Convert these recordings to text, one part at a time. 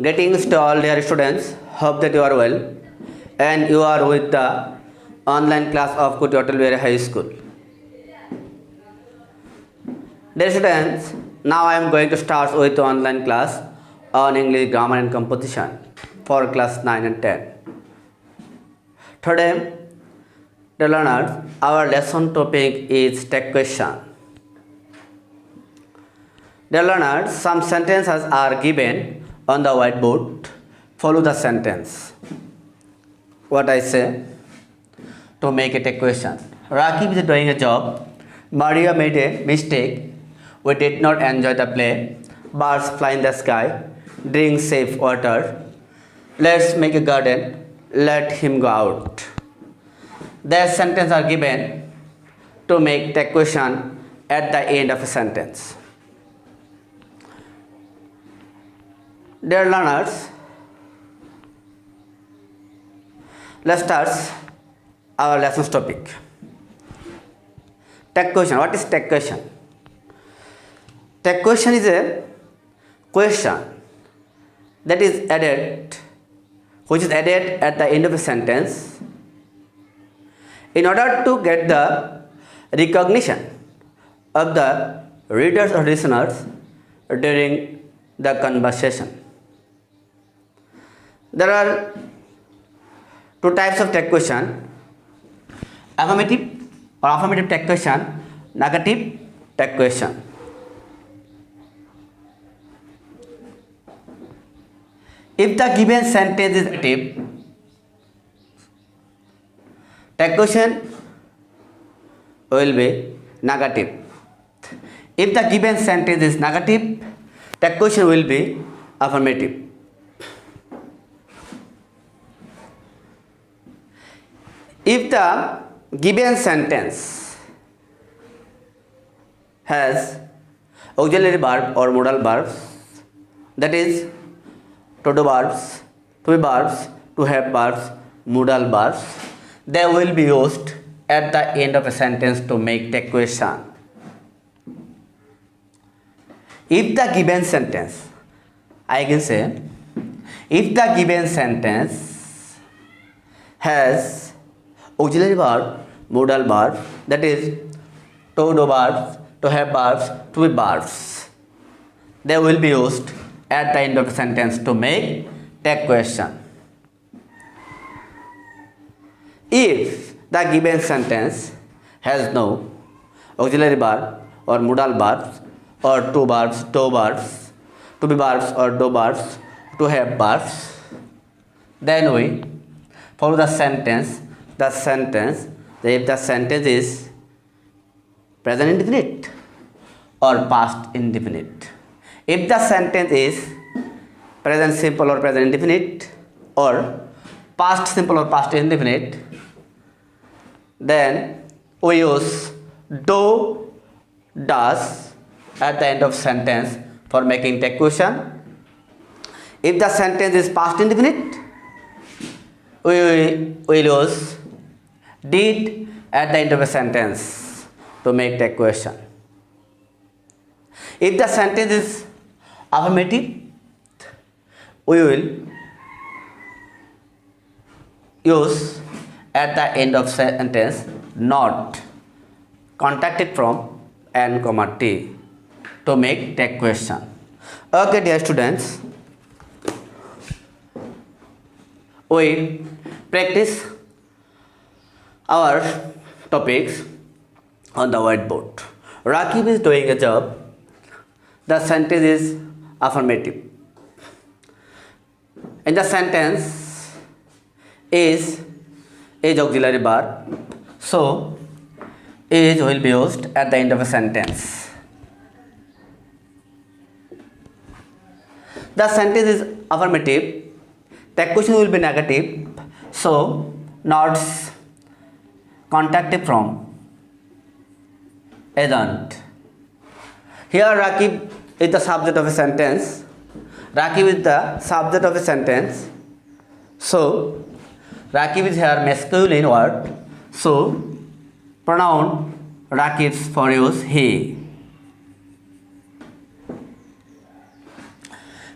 Greetings to all dear students. Hope that you are well and you are with the online class of Kuti Hotelware High School. Dear students, now I am going to start with the online class on English grammar and composition for class 9 and 10. Today, dear learners, our lesson topic is tech question. Dear learners, some sentences are given on the whiteboard. Follow the sentence. What I say to make it a question. Rakib is doing a job. Maria made a mistake. We did not enjoy the play. Birds fly in the sky. Drink safe water. Let's make a garden. Let him go out. These sentences are given to make the question at the end of a sentence. Dear learners, let's start our lesson's topic. Tech question. What is tech question? Tech question is a question that is added, which is added at the end of a sentence in order to get the recognition of the readers or listeners during the conversation. There are two types of tech question: affirmative or affirmative tech question, negative tech question. If the given sentence is negative, tech question will be negative. If the given sentence is negative, tech question will be affirmative. If the given sentence has auxiliary verb or modal verbs, that is to do verbs, to be verbs, to have verbs, modal verbs, they will be used at the end of a sentence to make the question. If the given sentence, I can say, if the given sentence has auxiliary verb, modal verb, that is to do verbs, to have verbs, to be verbs, they will be used at the end of the sentence to make tech question. If the given sentence has no auxiliary verb or modal verbs or two verbs, to be verbs or do verbs, to have verbs, then we follow the sentence. If the sentence is present indefinite or past indefinite. If the sentence is present simple or present indefinite or past simple or past indefinite, then we use do, does at the end of sentence for making tech question. If the sentence is past indefinite, we will use did at the end of a sentence to make tech question. If the sentence is affirmative, we will use at the end of sentence not, contacted from N, T to make tech question. Okay, dear students, we practice our topics on the whiteboard. Rakib is doing a job. The sentence is affirmative. In the sentence is auxiliary verb, so is will be used at the end of a sentence. The sentence is affirmative. The question will be negative, so not contacted from isn't. Here Rakib is the subject of a sentence. Rakib is the subject of a sentence. So Rakib is here masculine word. So pronoun Rakib's for use he.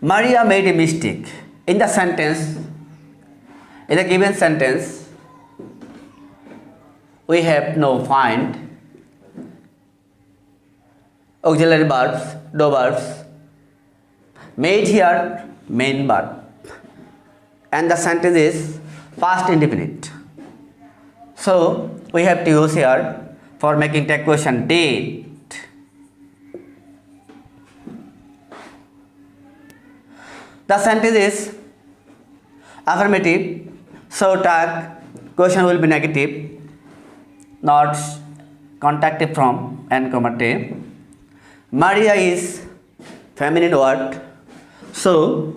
Maria made a mistake. In the sentence, in the given sentence, we have no find auxiliary verbs, do verbs, made here main verb, and the sentence is past indefinite. So we have to use here for making tag question did. The sentence is affirmative, so tag question will be negative, not contacted from and comma te. Maria is feminine word, so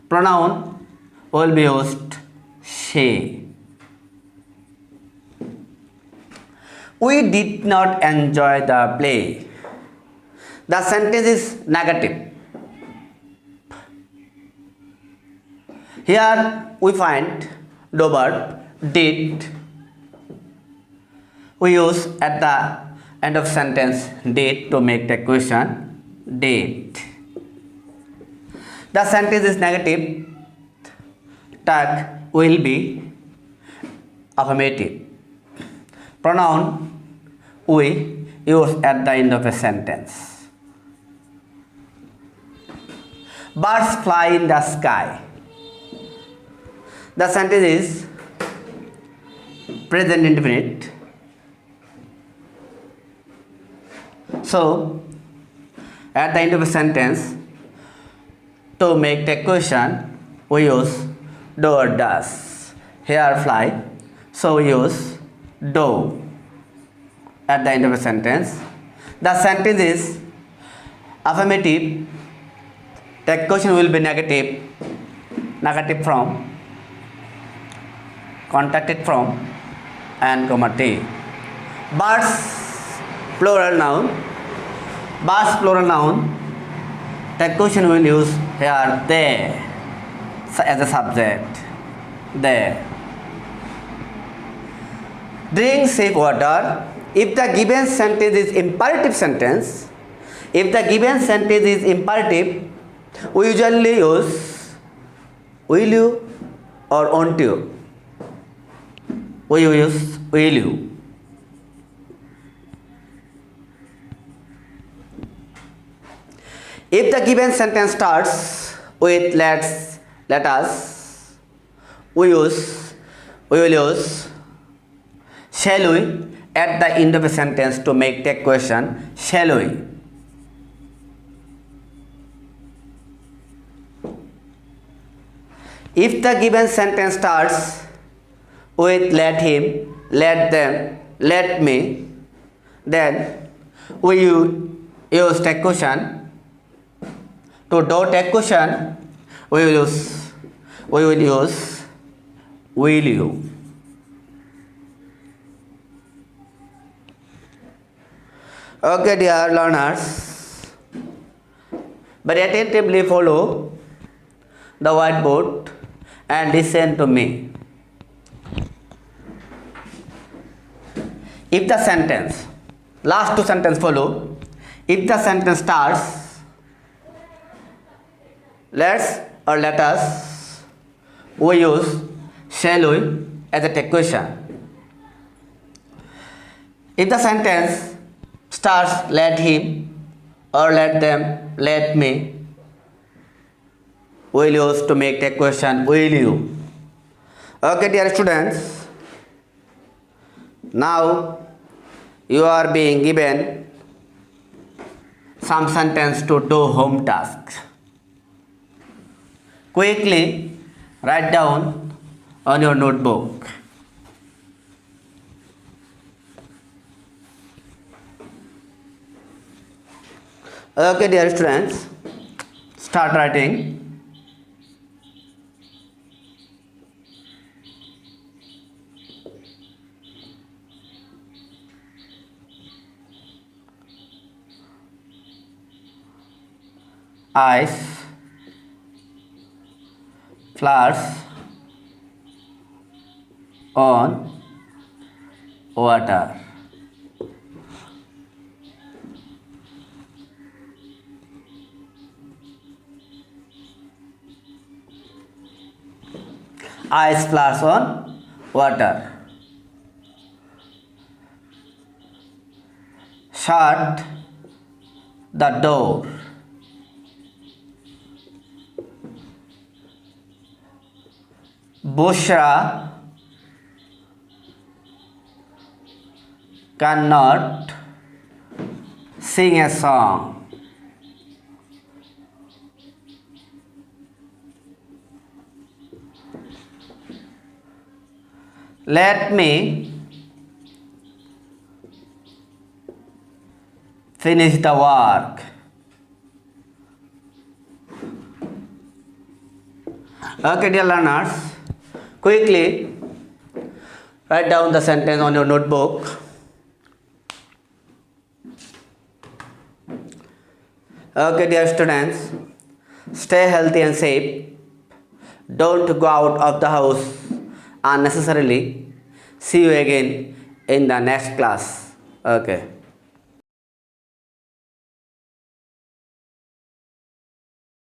pronoun will be used she. We did not enjoy the play. The sentence is negative. Here we find do verb did. We use at the end of sentence did to make the question did. The sentence is negative. Tag will be affirmative. Pronoun we use at the end of a sentence. Birds fly in the sky. The sentence is present indefinite. So, at the end of a sentence, to make the question, we use do or does. Here fly, so we use do at the end of a sentence. The sentence is affirmative. The question will be negative. Negative from, contacted from, and comma te. Birds plural noun. Birds plural noun. The question will use here they as a subject. They. Drink safe water. If the given sentence is imperative sentence, if the given sentence is imperative, we usually use will you or won't you. We use will you. If the given sentence starts with let us, we will use shall we at the end of a sentence to make the question shall we. If the given sentence starts with let him, let them, let me, then we use tag question. To do tag question, we will use will you. Okay, dear learners, very attentively follow the whiteboard and listen to me. If the sentence, last two sentences follow. If the sentence starts let's or let us, we use shall we as a tag question. If the sentence starts let him or let them, let me, we will use to make tag question will you. Okay, dear students, now you are being given some sentence to do home tasks. Quickly write down on your notebook. Okay, dear students, start writing. Ice, flowers on water. I splash on water. Shut the door. Bushra cannot sing a song. Let me finish the work. Okay, dear learners, quickly write down the sentence on your notebook. Okay, dear students, stay healthy and safe. Don't go out of the house unnecessarily. See you again in the next class. Okay.